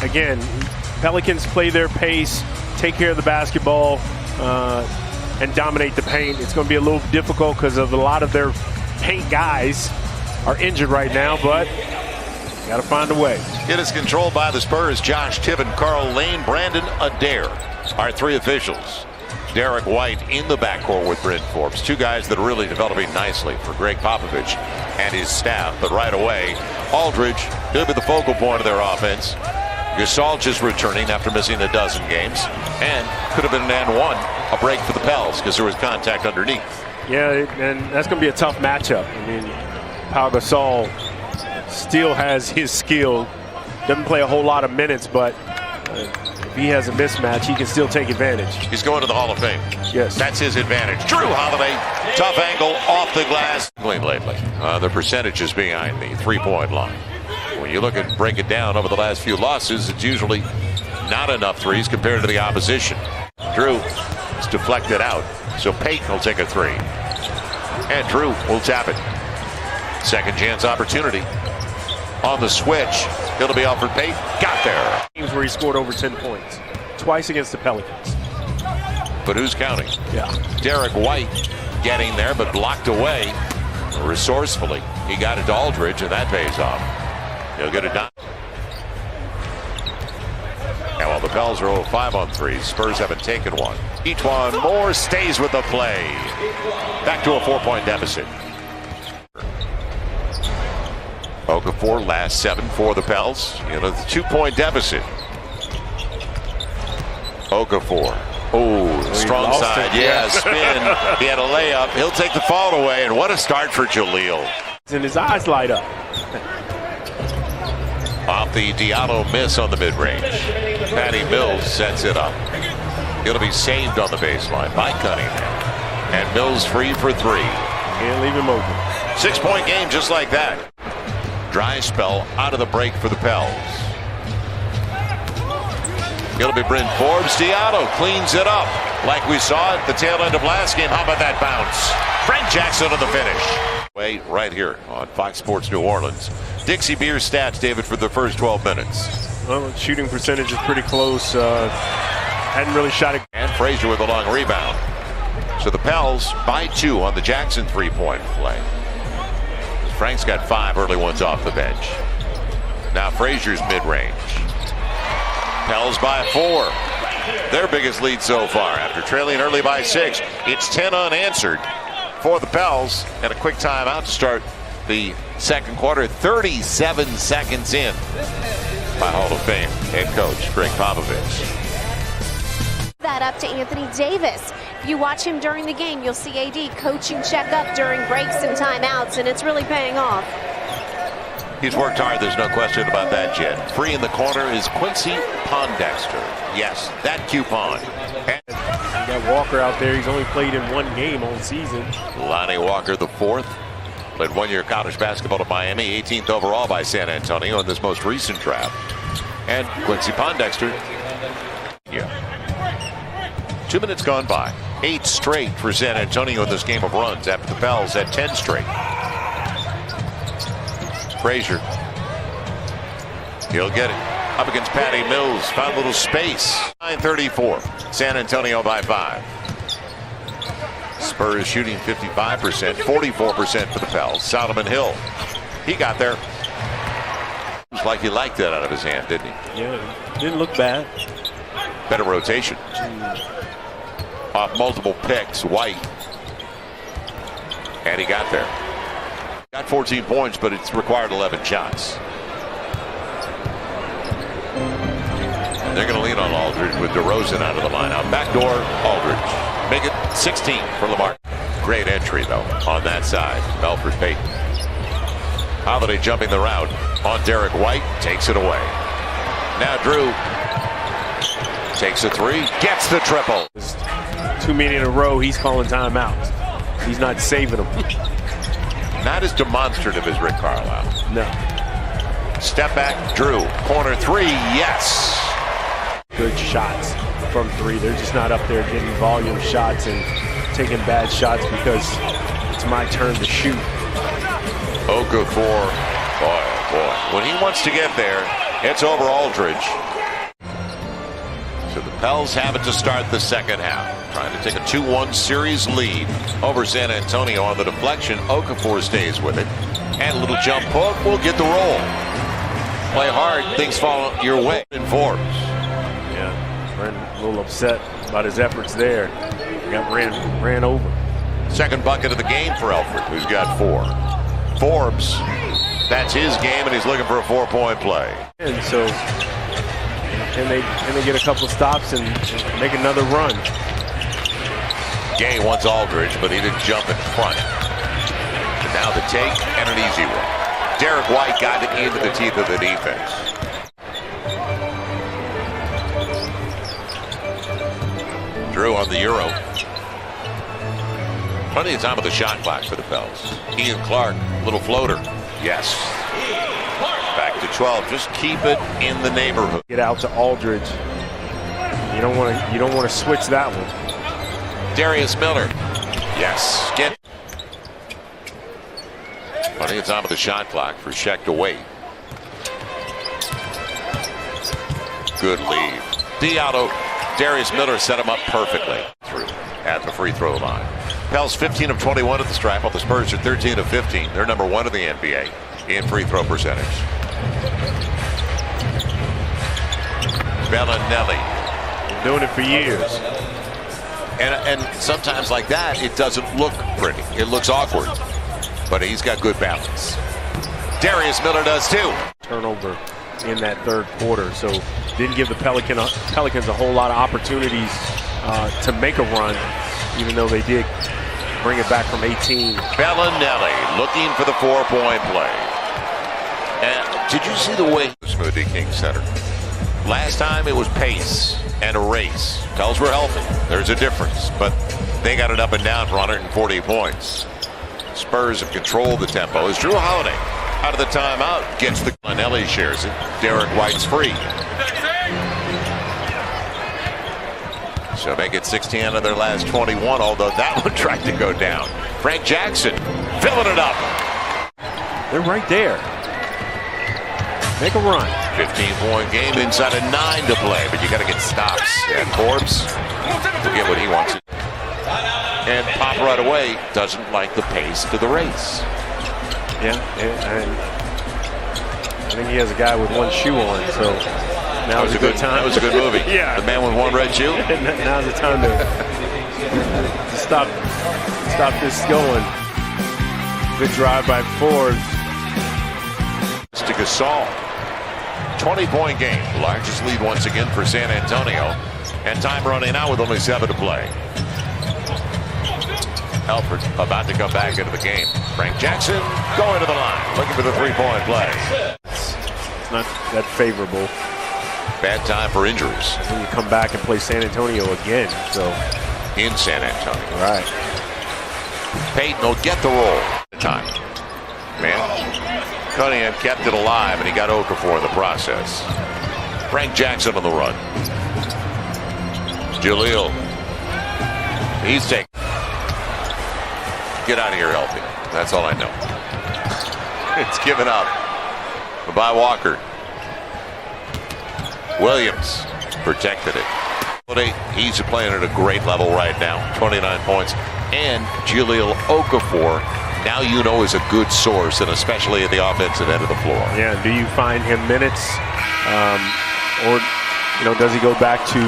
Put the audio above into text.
again, Pelicans play their pace, take care of the basketball, and dominate the paint. It's going to be a little difficult because of a lot of their paint guys are injured right now, but got to find a way. It is controlled by the Spurs. Josh Tiven, Carl Lane, Brandon Adair are three officials. Derek White in the backcourt with Bryn Forbes. Two guys that are really developing nicely for Greg Popovich and his staff. But right away, Aldridge, he'll be the focal point of their offense. Gasol just returning after missing a dozen games. And could have been an and one, a break for the Pels because there was contact underneath. Yeah, and that's going to be a tough matchup. I mean, Pau Gasol still has his skill. Doesn't play a whole lot of minutes, but if he has a mismatch, he can still take advantage. He's going to the Hall of Fame. Yes. That's his advantage. Drew Holiday, tough angle off the glass. Lately, the percentages behind the three-point line. When you look at break it down over the last few losses, it's usually not enough threes compared to the opposition. Drew is deflected out, so Payton will take a three. And Drew will tap it. Second chance opportunity. On the switch, it'll be Alfred Payton. Got there. Games where he scored over 10 points. Twice against the Pelicans. But who's counting? Yeah. Derek White getting there, but blocked away resourcefully. He got it to Aldridge, and that pays off. He'll get it done. And while the Pels are 0-5 on threes, Spurs haven't taken one. Etuan Moore stays with the play. Back to a 4-point deficit. Okafor last 7 for the Pels. You know, the 2-point deficit. Okafor. Oh, strong side. Yeah, spin. He had a layup. He'll take the foul away, and what a start for Jaleel. And his eyes light up. Off the Diallo miss on the mid-range. Patty Mills sets it up. It'll be saved on the baseline by Cunningham. And Mills free for three. Can't leave him open. 6-point game just like that. Dry spell out of the break for the Pels. It'll be Bryn Forbes. Diallo cleans it up like we saw at the tail end of last game. How about that bounce? Frank Jackson on the finish. Wait, right here on Fox Sports New Orleans. Dixie Beer stats, David, for the first 12 minutes. Well, shooting percentage is pretty close. Hadn't really shot it. And Frazier with a long rebound. So the Pels by 2 on the Jackson three-point play. Frank's got 5 early ones off the bench. Now Frazier's mid-range. Pels by 4. Their biggest lead so far after trailing early by 6. It's 10 unanswered for the Pels, and a quick timeout to start the second quarter. 37 seconds in by Hall of Fame head coach Greg Popovich. That up to Anthony Davis. If you watch him during the game, you'll see AD coaching checkup during breaks and timeouts, and it's really paying off. He's worked hard, there's no question about that, Jen. Free in the corner is Quincy Pondexter. Yes, that coupon. And you got Walker out there. He's only played in 1 game all season. Lonnie Walker, the 4th. Played 1 year college basketball at Miami, 18th overall by San Antonio in this most recent draft. And Quincy Pondexter. Yeah. 2 minutes gone by. 8 straight for San Antonio in this game of runs after the Pels had 10 straight. Frazier. He'll get it. Up against Patty Mills. Found a little space. 9:34. San Antonio by 5. Spurs shooting 55%, 44% for the Pels. Solomon Hill. He got there. It was like he liked that out of his hand, didn't he? Yeah, didn't look bad. Better rotation. Off multiple picks, White. And he got there. Got 14 points, but it's required 11 shots. They're going to lean on Aldridge with DeRozan out of the lineup. Backdoor, Aldridge. Make it 16 for Lamar. Great entry, though, on that side. Alfred Payton. Holiday jumping the route on Derek White. Takes it away. Now Drew takes a 3. Gets the triple. 2 many in a row, he's calling timeouts. He's not saving them. Not as demonstrative as Rick Carlisle. No. Step back, Drew. Corner 3, yes. Good shots from 3. They're just not up there getting volume shots and taking bad shots because it's my turn to shoot. Okafor, boy, oh boy. When he wants to get there, It's over Aldridge. So the Pels have it to start the second half. Trying to take a 2-1 series lead over San Antonio on the deflection. Okafor stays with it. And a little jump hook will get the roll. Play hard, things fall your way. And Forbes. Yeah, a little upset about his efforts there. Got ran over. Second bucket of the game for Alfred, who's got 4. Forbes, that's his game, and he's looking for a 4-point play. And so, can they get a couple of stops and make another run? Gay wants Aldridge, but he didn't jump in front. And now the take and an easy one. Derek White got it into the teeth of the defense. Drew on the Euro. Plenty of time with the shot clock for the Pels. Ian Clark, little floater. Yes. Back to 12. Just keep it in the neighborhood. Get out to Aldridge. You don't want to switch that one. Darius Miller. Yes. Get. Plenty of time with the shot clock for Sheck to wait. Good lead. Diallo. Darius Miller set him up perfectly through at the free throw line. Pels 15 of 21 at the stripe, while the Spurs are 13 of 15. They're number 1 in the NBA in free throw percentage. Bellinelli. Been doing it for years. And sometimes like that, it doesn't look pretty. It looks awkward. But he's got good balance. Darius Miller does too. Turnover in that third quarter, so didn't give the Pelicans a whole lot of opportunities to make a run, even though they did bring it back from 18. Bellinelli looking for the 4-point play. And did you see the way Smoothie King Center? Last time it was pace and a race. Pels were healthy. There's a difference, but they got it up and down for 140 points. Spurs have controlled the tempo as Drew Holiday out of the timeout gets the Bellinelli shares it. Derek White's free. So make it 16 out of their last 21, although that one tried to go down. Frank Jackson filling it up. They're right there. Make a run. 15-point game inside of 9 to play, but you got to get stops. And Forbes will get what he wants. And Pop right away doesn't like the pace to the race. Yeah, and I think he has a guy with one shoe on, so now's a good time. That was a good movie. Yeah. The man with one red shoe. Now's the time to stop this going. Good drive by Forbes. To Gasol. 20-point game. Largest lead once again for San Antonio. And time running out with only 7 to play. Alfred about to come back into the game. Frank Jackson going to the line, looking for the 3-point play. It's not that favorable. Bad time for injuries. When you come back and play San Antonio again, so. In San Antonio. Right. Payton will get the roll. Time. Man. Cunningham kept it alive, and he got Okafor in the process. Frank Jackson on the run. Jaleel. He's taking. Get out of here healthy. That's all I know. It's given up by Walker. Williams protected it. He's playing at a great level right now. 29 points. And Jaleel Okafor, now you know, is a good source, and especially at the offensive end of the floor. Yeah, do you find him minutes? Or does he go back to